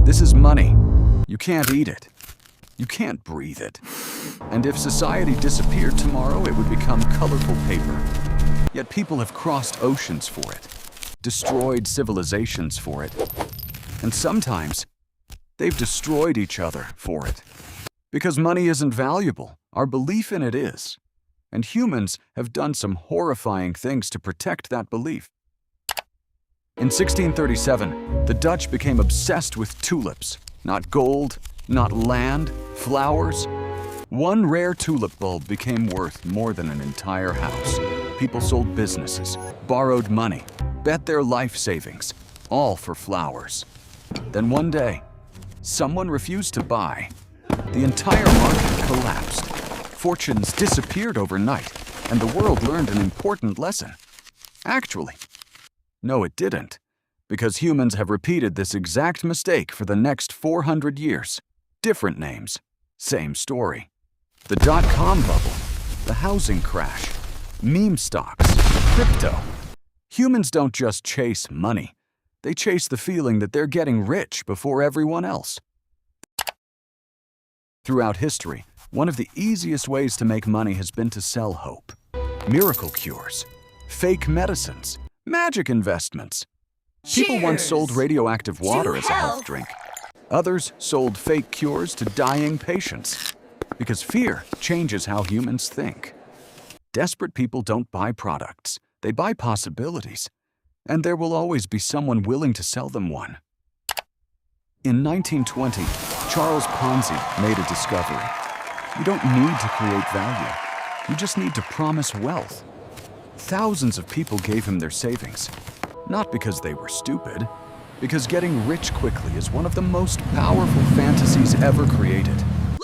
This is money. You can't eat it. You can't breathe it. And if society disappeared tomorrow, it would become colorful paper. Yet people have crossed oceans for it, destroyed civilizations for it, and sometimes they've destroyed each other for it. Because money isn't valuable, our belief in it is. And humans have done some horrifying things to protect that belief. In 1637, the Dutch became obsessed with tulips. Not gold, not land, flowers. One rare tulip bulb became worth more than an entire house. People sold businesses, borrowed money, bet their life savings, all for flowers. Then one day, someone refused to buy. The entire market collapsed. Fortunes disappeared overnight, and the world learned an important lesson. Actually, no, it didn't, because humans have repeated this exact mistake for the next 400 years. Different names, same story. The dot-com bubble, the housing crash, meme stocks, crypto. Humans don't just chase money. They chase the feeling that they're getting rich before everyone else. Throughout history, one of the easiest ways to make money has been to sell hope. Miracle cures, fake medicines, magic investments. People once sold radioactive water as a health drink. Others sold fake cures to dying patients. Because fear changes how humans think. Desperate people don't buy products, they buy possibilities. And there will always be someone willing to sell them one. In 1920, Charles Ponzi made a discovery. You don't need to create value. You just need to promise wealth. Thousands of people gave him their savings. Not because they were stupid, because getting rich quickly is one of the most powerful fantasies ever created.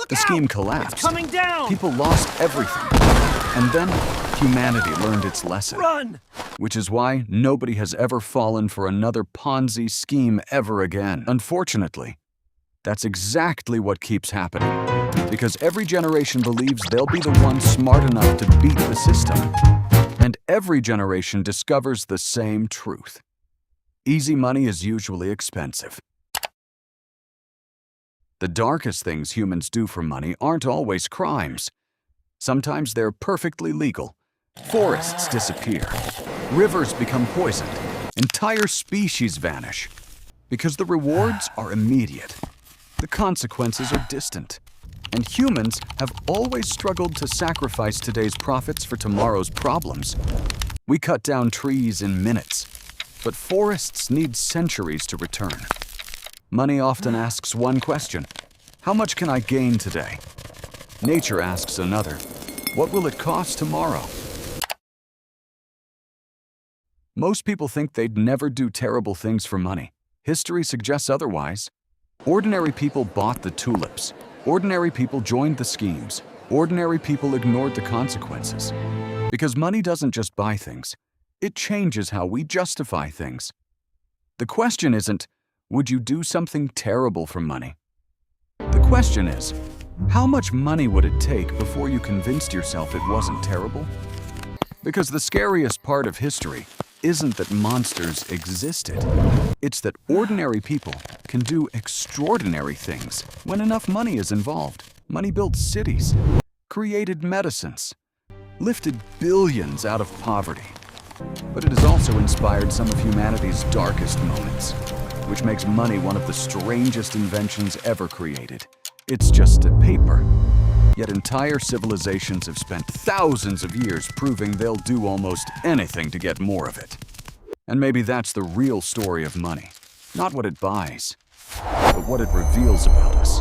The scheme collapsed. It's coming down! People lost everything. And then humanity learned its lesson. Run! Which is why nobody has ever fallen for another Ponzi scheme ever again. Unfortunately, that's exactly what keeps happening. Because every generation believes they'll be the one smart enough to beat the system. And every generation discovers the same truth. Easy money is usually expensive. The darkest things humans do for money aren't always crimes. Sometimes they're perfectly legal. Forests disappear. Rivers become poisoned. Entire species vanish. Because the rewards are immediate. The consequences are distant. And humans have always struggled to sacrifice today's profits for tomorrow's problems. We cut down trees in minutes, but forests need centuries to return. Money often asks one question: how much can I gain today? Nature asks another: what will it cost tomorrow? Most people think they'd never do terrible things for money. History suggests otherwise. Ordinary people bought the tulips. Ordinary people joined the schemes. Ordinary people ignored the consequences. Because money doesn't just buy things. It changes how we justify things. The question isn't, would you do something terrible for money? The question is, how much money would it take before you convinced yourself it wasn't terrible? Because the scariest part of history isn't that monsters existed. It's that ordinary people can do extraordinary things when enough money is involved. Money built cities, created medicines, lifted billions out of poverty. But it has also inspired some of humanity's darkest moments, which makes money one of the strangest inventions ever created. It's just a paper. Yet entire civilizations have spent thousands of years proving they'll do almost anything to get more of it. And maybe that's the real story of money. Not what it buys, but what it reveals about us.